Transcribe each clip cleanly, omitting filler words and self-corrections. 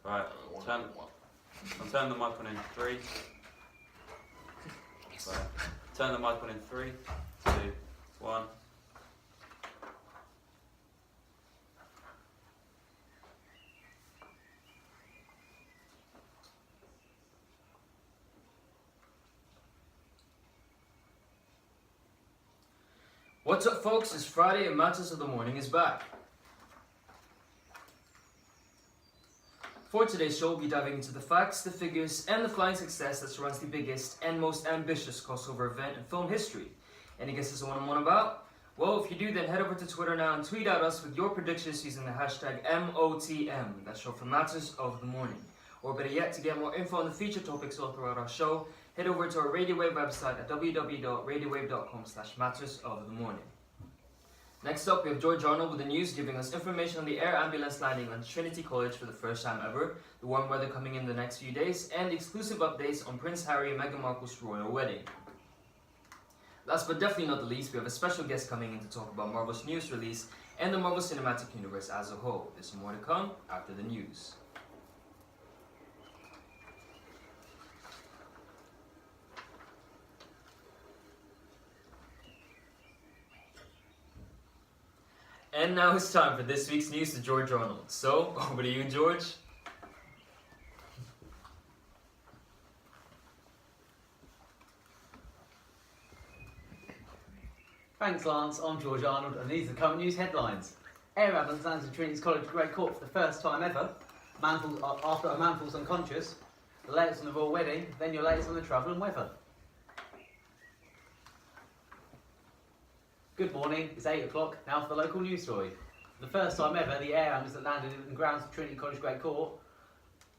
Right, I'll turn the mic on in 3. Right. Turn the mic on in 3, 2, 1. What's up, folks? It's Friday and Matters of the Morning is back. For today's show, we'll be diving into the facts, the figures, and the flying success that surrounds the biggest and most ambitious crossover event in film history. Any guesses on what I'm on about? Well, if you do, then head over to Twitter now and tweet at us with your predictions using the hashtag MOTM. That's short for Matters of the Morning. Or better yet, to get more info on the featured topics all throughout our show, head over to our Radio Wave website at www.radiowave.com/mattersofthemorning. Next up, we have George Arnold with the news, giving us information on the air ambulance landing on Trinity College for the first time ever, the warm weather coming in the next few days, and exclusive updates on Prince Harry and Meghan Markle's royal wedding. Last but definitely not the least, we have a special guest coming in to talk about Marvel's newest release and the Marvel Cinematic Universe as a whole. There's more to come after the news. And now it's time for this week's news to George Arnold. So, over to you, George. Thanks, Lance. I'm George Arnold, and these are the current news headlines. Air ambulance lands at Trinity College Great Court for the first time ever. After a man falls unconscious. The latest on the royal wedding, then your latest on the travel and weather. Good morning, it's 8 o'clock, now for the local news story. For the first time ever, the air ambulance that landed in the grounds of Trinity College Great Court.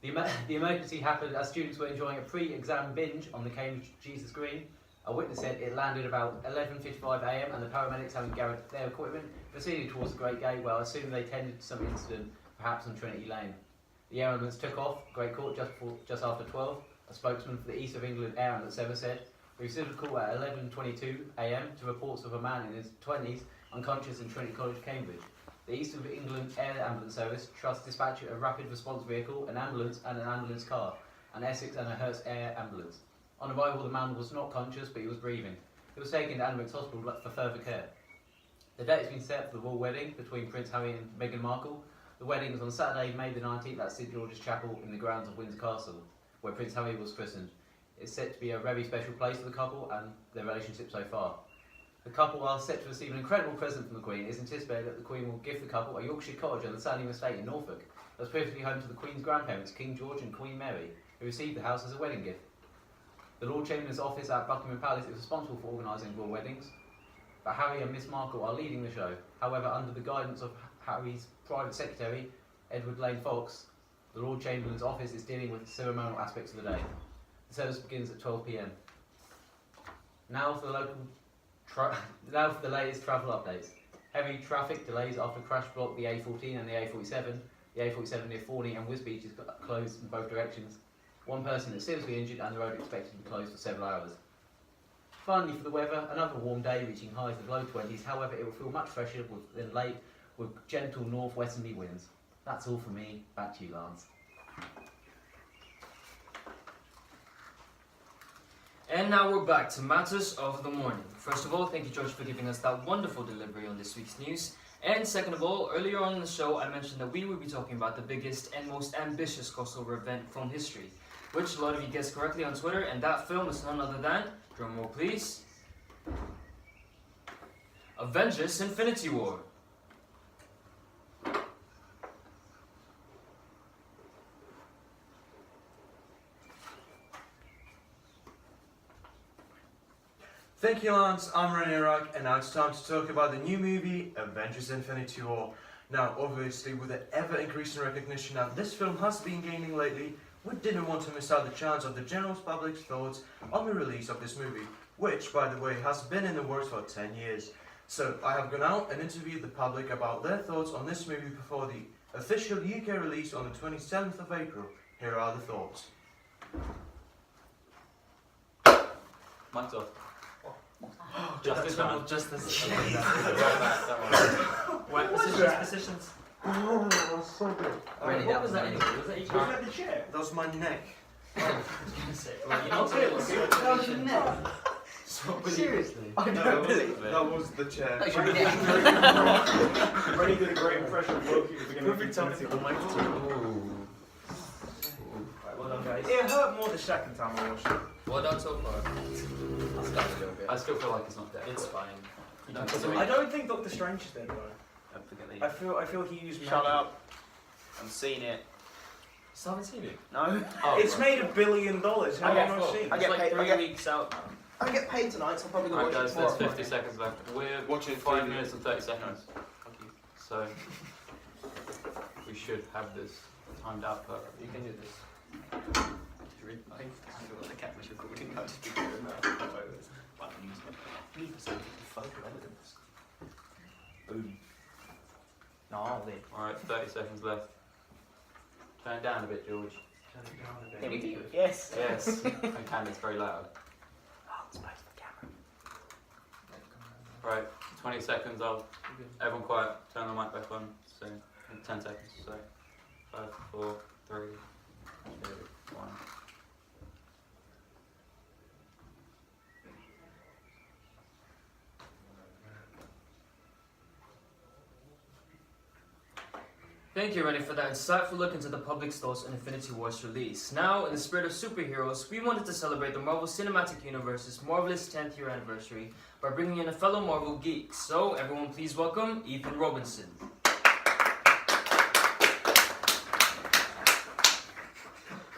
The emergency happened as students were enjoying a pre-exam binge on the Cambridge Jesus Green. A witness said it landed about 11:55 a.m. and the paramedics, having gathered their equipment, proceeded towards the Great Gate, where I assume they tended to some incident, perhaps on Trinity Lane. The air ambulance took off Great Court just after 12. A spokesman for the East of England Air Ambulance Service said, "We received a call at 11:22 a.m. to reports of a man in his 20s unconscious in Trinity College, Cambridge. The East of England Air Ambulance Service trusts dispatch a rapid response vehicle, an ambulance and an ambulance car, an Essex and a Hertz Air Ambulance. On arrival, the man was not conscious, but he was breathing. He was taken to Addenbrooke's Hospital for further care." The date has been set for the royal wedding between Prince Harry and Meghan Markle. The wedding is on Saturday, May the 19th at St George's Chapel in the grounds of Windsor Castle, where Prince Harry was christened. It's set to be a very special place for the couple and their relationship so far. The couple are set to receive an incredible present from the Queen. It's anticipated that the Queen will give the couple a Yorkshire cottage on the Sandringham estate in Norfolk that was previously home to the Queen's grandparents, King George and Queen Mary, who received the house as a wedding gift. The Lord Chamberlain's office at Buckingham Palace is responsible for organising royal weddings, but Harry and Miss Markle are leading the show. However, under the guidance of Harry's private secretary, Edward Lane Fox, the Lord Chamberlain's office is dealing with the ceremonial aspects of the day. The service begins at 12 p.m. Now for the latest travel updates. Heavy traffic delays after crash blocked the A14 and the A47. The A47 near Forney and Wisbech is closed in both directions. One person is seriously injured and the road expected to be closed for several hours. Finally, for the weather, another warm day reaching highs of low 20s. However, it will feel much fresher than late with gentle northwesterly winds. That's all from me. Back to you, Lance. And now we're back to Matters of the Morning. First of all, thank you, George, for giving us that wonderful delivery on this week's news. And second of all, earlier on in the show, I mentioned that we will be talking about the biggest and most ambitious crossover event in film history, which a lot of you guessed correctly on Twitter, and that film is none other than, drumroll please, Avengers: Infinity War. Thank you, Lance. I'm Rene Rock, and now it's time to talk about the new movie, Avengers: Infinity War. Now, obviously, with the ever-increasing recognition that this film has been gaining lately, we didn't want to miss out the chance of the general public's thoughts on the release of this movie, which, by the way, has been in the works for 10 years. So, I have gone out and interviewed the public about their thoughts on this movie before the official UK release on the 27th of April. Here are the thoughts. Mine's off. Justice. Positions. Oh, that's so good. Really, What was that anyway? Was that each Was that the chair? That was my neck. Well, you know, That was your neck. Seriously? I No, know, Billy. that was the chair. That's your neck. Freddie did a great impression of Loki at the beginning of Perfect time Infinity to War. mic Right, well done, guys. It hurt more the second time I watched it. Well done so far. I'll start a little bit. I still feel like it's not dead. It's fine. You don't consider I don't think Doctor Strange is dead though. Don't forget that. I feel he used Shut magic. up. I've seen it. Still haven't seen it. No. Oh, It's right. made $1 billion. How have you get not full. seen it? I It's get like paid- 3 I get- weeks out now. I get paid tonight, so I'm probably Alright gonna watch guys, it there's tomorrow. 50 seconds left. We're Watching 5 3D. minutes and 30 seconds. So, we should have this timed out perfectly. You can do this. I feel like the camera's recording. I'll just be doing that. Boom. No, then. Alright, 30 seconds left. Turn it down a bit, George. There we go. Yes. Yes, I can, it's very loud. Oh, it's both the camera. Right, 20 seconds, everyone quiet, turn the mic back on, so, in 10 seconds, so, 5, 4, 3, 2, 1. Thank you, Rennie, for that insightful look into the public's thoughts on Infinity War's release. Now, in the spirit of superheroes, we wanted to celebrate the Marvel Cinematic Universe's marvelous 10th year anniversary by bringing in a fellow Marvel geek. So, everyone please welcome Ethan Robinson.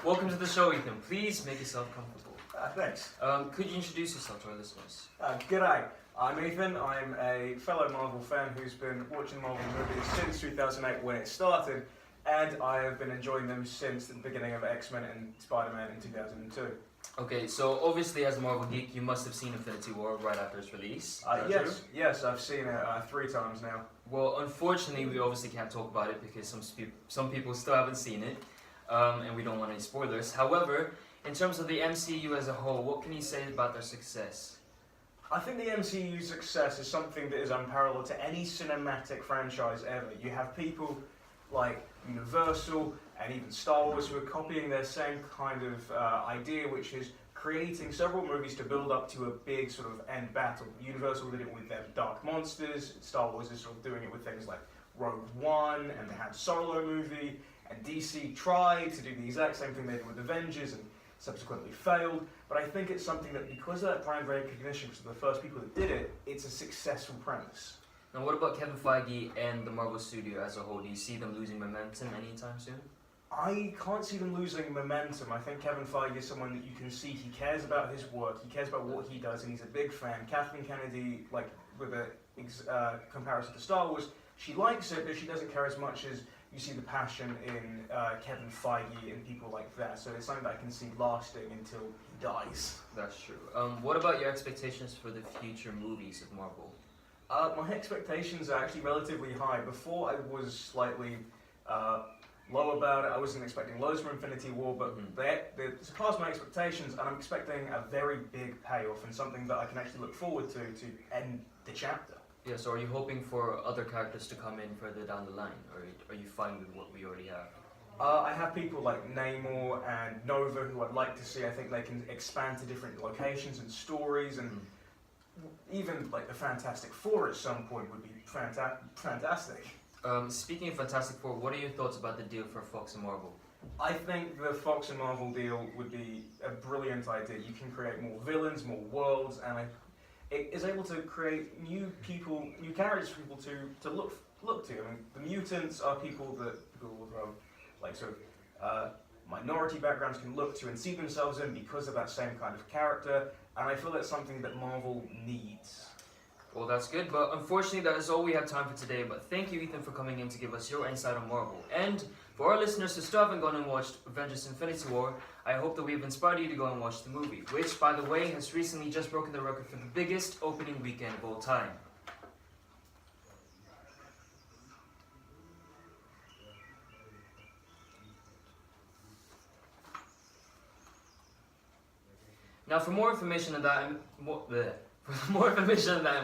Welcome to the show, Ethan. Please make yourself comfortable. Thanks. Could you introduce yourself to our listeners? G'day. I'm Ethan. I'm a fellow Marvel fan who's been watching Marvel movies since 2008 when it started, and I have been enjoying them since the beginning of X-Men and Spider-Man in 2002. Okay, so obviously as a Marvel geek, you must have seen Infinity War right after its release. Is that true? Yes, I've seen it 3 times now. Well, unfortunately, we obviously can't talk about it because some people still haven't seen it, and we don't want any spoilers. However, in terms of the MCU as a whole, what can you say about their success? I think the MCU's success is something that is unparalleled to any cinematic franchise ever. You have people like Universal and even Star Wars who are copying their same kind of idea, which is creating several movies to build up to a big sort of end battle. Universal did it with their Dark Monsters, Star Wars is sort of doing it with things like Rogue One and the Han Solo movie, and DC tried to do the exact same thing they did with Avengers and subsequently failed, but I think it's something that because of that brand recognition, because of the first people that did it, it's a successful premise. Now, what about Kevin Feige and the Marvel studio as a whole? Do you see them losing momentum anytime soon? I can't see them losing momentum. I think Kevin Feige is someone that you can see he cares about his work, he cares about what he does, and he's a big fan. Kathleen Kennedy, like with a comparison to Star Wars, she likes it, but she doesn't care as much as you see the passion in Kevin Feige and people like that. So it's something that I can see lasting until he dies. That's true. What about your expectations for the future movies of Marvel? My expectations are actually relatively high. Before I was slightly low about it. I wasn't expecting loads from Infinity War, but they surpassed my expectations, and I'm expecting a very big payoff and something that I can actually look forward to end the chapter. Yeah, so are you hoping for other characters to come in further down the line, or are you fine with what we already have? I have people like Namor and Nova who I'd like to see. I think they can expand to different locations and stories, and even like the Fantastic Four at some point would be fantastic. Speaking of Fantastic Four, what are your thoughts about the deal for Fox and Marvel? I think the Fox and Marvel deal would be a brilliant idea. You can create more villains, more worlds, and it is able to create new people, new characters for people to look to. I mean, the mutants are people that people with like sort of minority backgrounds can look to and see themselves in because of that same kind of character. And I feel that's something that Marvel needs. Well, that's good, but unfortunately that is all we have time for today. But thank you, Ethan, for coming in to give us your insight on Marvel. And for our listeners who still haven't gone and watched Avengers Infinity War, I hope that we have inspired you to go and watch the movie, which, by the way, has recently just broken the record for the biggest opening weekend of all time. Now, for more information on that and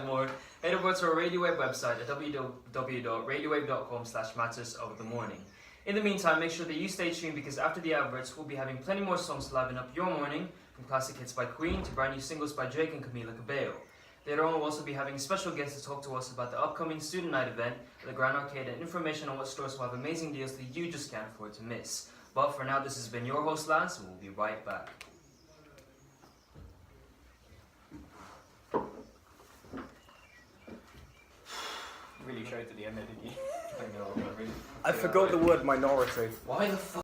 more, Head over to our RadioWave website at www.radiowave.com/matters of the morning. In the meantime, make sure that you stay tuned because after the adverts, we'll be having plenty more songs to liven up your morning, from classic hits by Queen to brand new singles by Drake and Camila Cabello. Later on, we'll also be having special guests to talk to us about the upcoming Student Night event at the Grand Arcade and information on what stores will have amazing deals that you just can't afford to miss. But for now, this has been your host, Lance, and we'll be right back. Really showed at the end there, didn't you? I know, really. I forgot the word minority. Why the fuck?